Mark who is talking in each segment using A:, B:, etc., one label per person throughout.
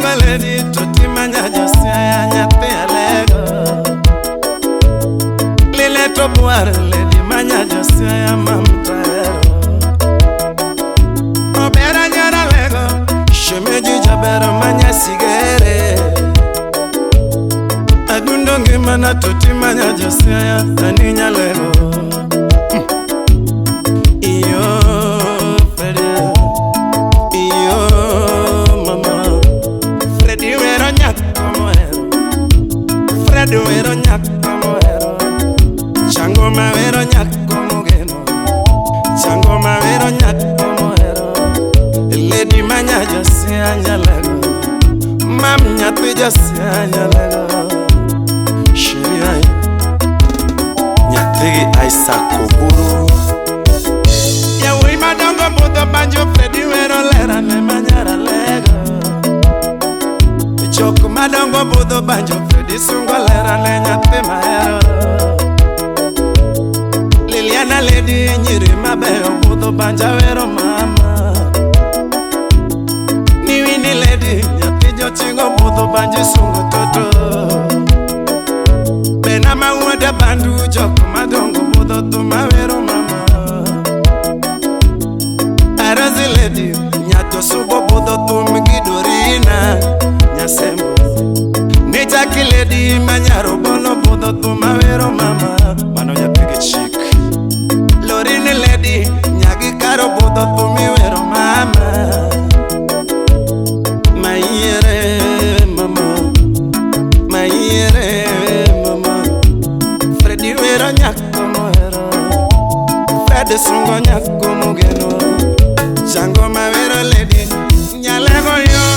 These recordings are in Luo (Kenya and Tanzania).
A: single lady to timanya josia nyathi alego lile to buar lady manya josia mamtero obera nyara lego shemeji jabera manya sigere adundo ngimana to timanya josia aninya lego Wero nyak como ero chango ma wero nyak como geno chango ma wero nyak como ero lady manya josia nyalego mam nyati josia nyalego shiria nyati Isaac Oburu ya wi madongo bodo banjo Fredi wero lera ne manyara lego choko madongo bodo banjo Fredi sungo lera ne nyathi mahero Liliana lady nyiri mabeyo bodo banja wero mama ni wini lady nyathi jotingo bodo banjo sungo toto bena mawuoda bandu choko madongo bodo tuma wero mama Arazi lady nyato subo bodo tum gidorina Nyasemo Nitaki lady manyaro bono bodo tuma wero mama Mano nyapige chik Lorini lady nyagi karo bodo tumi wero mama Mayere mama Mayere mama Fredi wero nyako moero Fredi sungo nyako mugeno Chango ma wero lady nyalego yo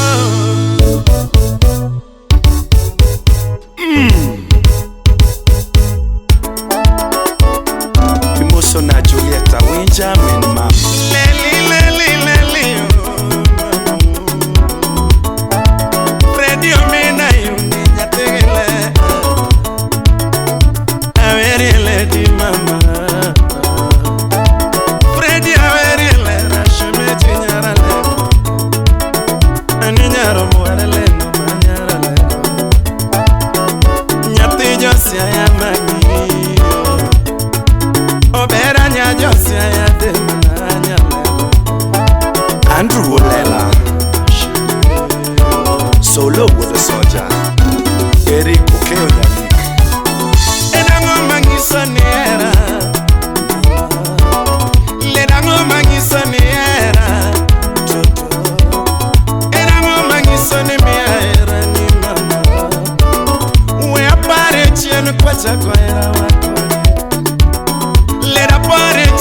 A: Sona Julieta Winja min mam Leli Fredi omena yuni nyategele Aweri lady mama Fredi aweri lera shumeji nyara lego Ani nyaro mware leno manyara lego Nyati josia ya mami Obera nya josia ya demana nya lego Andrew Olela Solo with a soldier Eric Okeo Yalik Enango mangisa nera Lenango mangisa nera Enango mangisa nera ni mama We apare chienu kwa chako era wako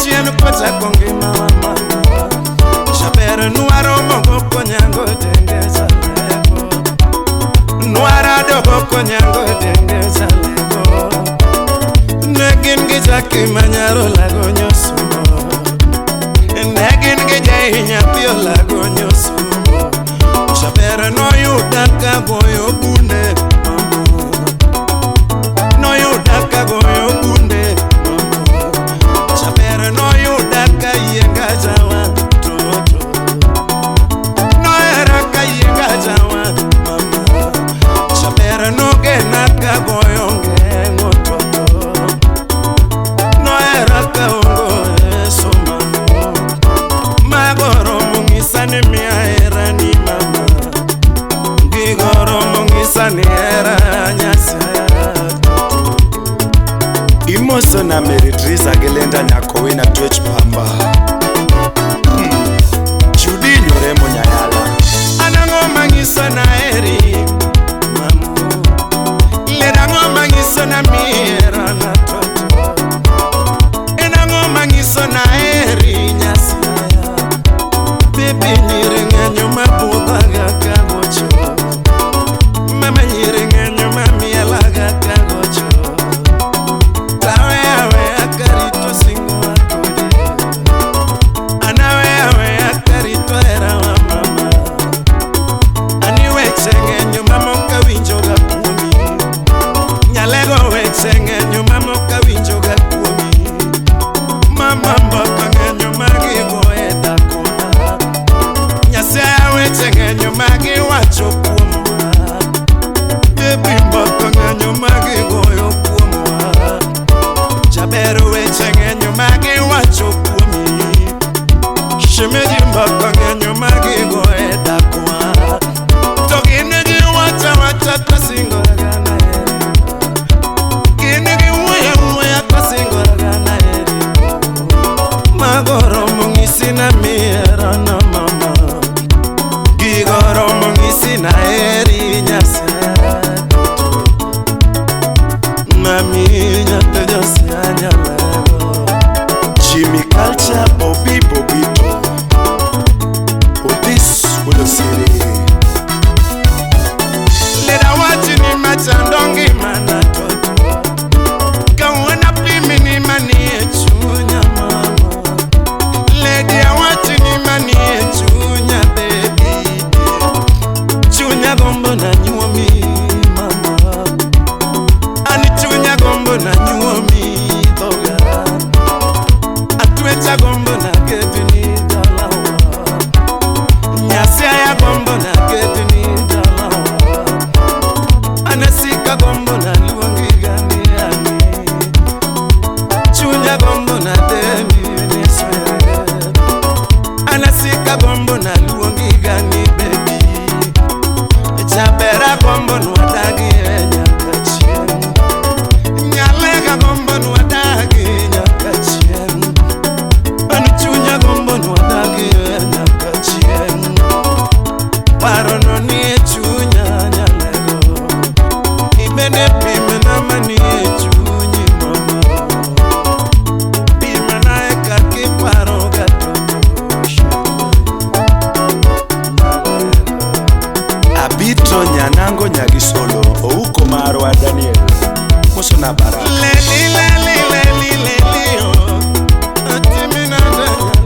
A: Chienu pata kongi mama Shabere nuaro mongo konyango denge zalego Nuara dogo konyango denge zalego Negin gijaki manyaro lago nyosumo Negin gijai nyapio lago nyosumo Shabere no yudaka goyo bunde No yudaka goyo bunde No you daka yenga jawa toto No era ka yenga jawa mama Shabera no genaka goyonge ngototo No era ka ongo eso mama Magoro mungisane mia era ni mama Gigoro mungisane era nyasa Imoso na Meritrisa gelenda nyako wina twech pamba Judy nyoremo nyayala Anango mangisa na eri mamu Lenango mangisa na miera na toto Enango mangisa na eri nyasaya Pepe nyirenga nyuma budaga kagocho Mama nyirenga nyuma mielaga kagocho Shemeji mbaka ngenyo magigo edakwa Togine gi wacha kasingora gana eri Gine gi uya kasingora gana eri Magoro mungisi na miera na mama Gigoro mungisi na eri nyasa Mami nyate josi anyalego Jimmy Culture Bobby This will city. Let a watch in my chandongi manato. Kawana pimini mani chunya mama. Let a watch in mani chunya baby. Chunya gombo na nyuomi mama. Ani chunya gombo na nyuomi doga. Atwecha gombo na gedini. Nyasiaya gombo na gedini dalawa Anasika gombo na luongi gani ani Chunya gombo na demi niswere Anasika gombo na luongi gani baby Chabera gombo nwadagi nyakachien Nyalega gombo nwadagi nyakachien Ani chunya gombo nwadagi nyakachien Paro no ni chunya nyalego Ibene pime na mani chunyi mama Pime na eka ki paro gatosha Abito nyanango nyagisolo Ouko marwa Daniel Muso na bara Leli oh Atimina Daniel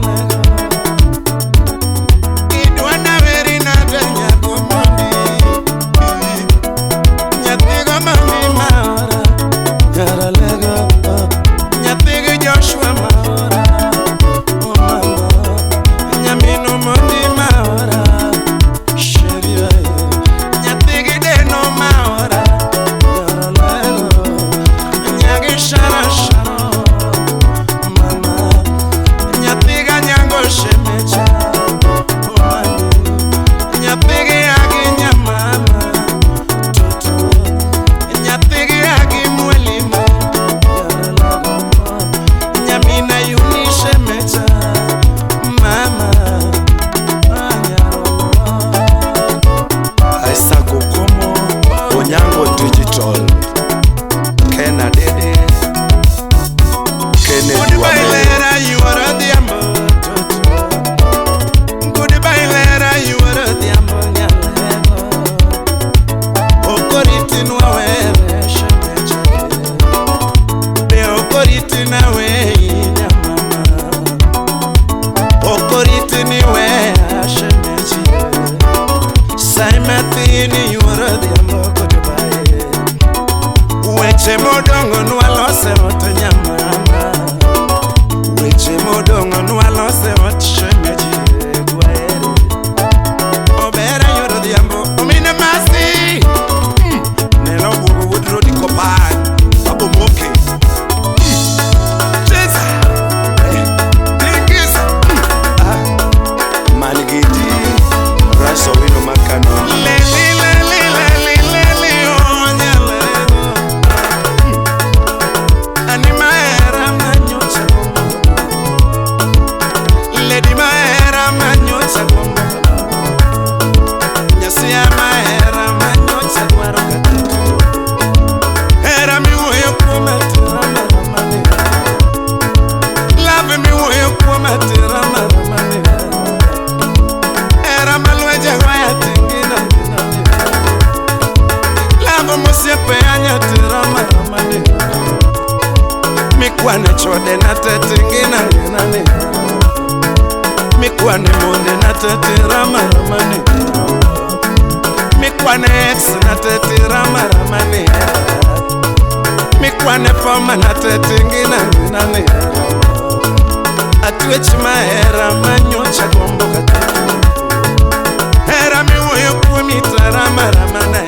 A: Weche modongo nwalose ot nyamama Weche modongo nwalose ot shemeji gwaere Obera yoro diambo omine masi Nelo bugu wudro di kopag Abo moke Jesa Dingis Maligidi Raso wino makano Mikwane chode na tete ngina ngenane Mikwane monde na tete rama-ramane Mikwane ex na tete rama-ramane Mikwane foma na tete ngina ngenane Atwechi mahera manyocha gombo katete Hera miwoyo kuomita rama-ramane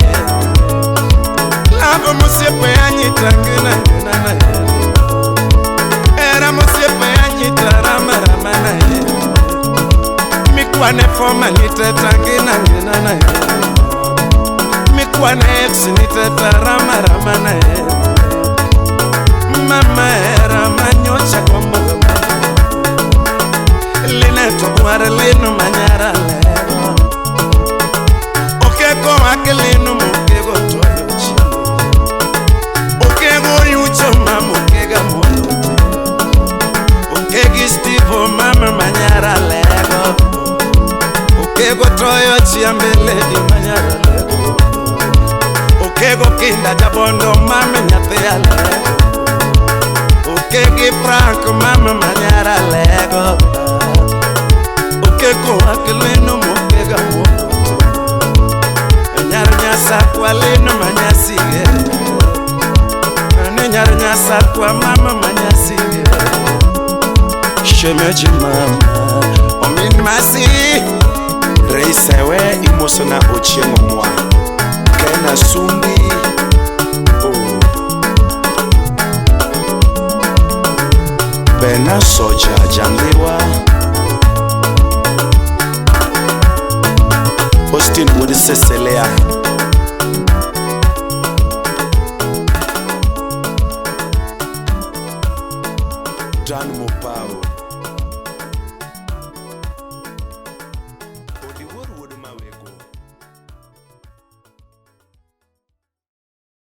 A: Lavo musiepe anyita ngina ngenane Era musiepe anyita rama-ramane Mikwane foma niteta ngina na Mikwane ex niteta rama na Mama era manyocha kwa mboga Lineto buare lino manyara lego Okeko wake lino mokego toyo chino Okego yucho mama okega moyo Okegi stivo mama manyara lego Okego toyo chiambele di manyara lego Okego kinda jabondo mama nyathea lego Okegi franco mama manyara lego Okego akeleno mokega moto Nyar nyasa kwa leno manyasige Nyar nyasa kwa mama manyasige Shemeji mama Omin masi Reisewe imosona ochengo mwa Kena sumbi Bena soja jangliwa Austin Mudiseselea Dan Mopao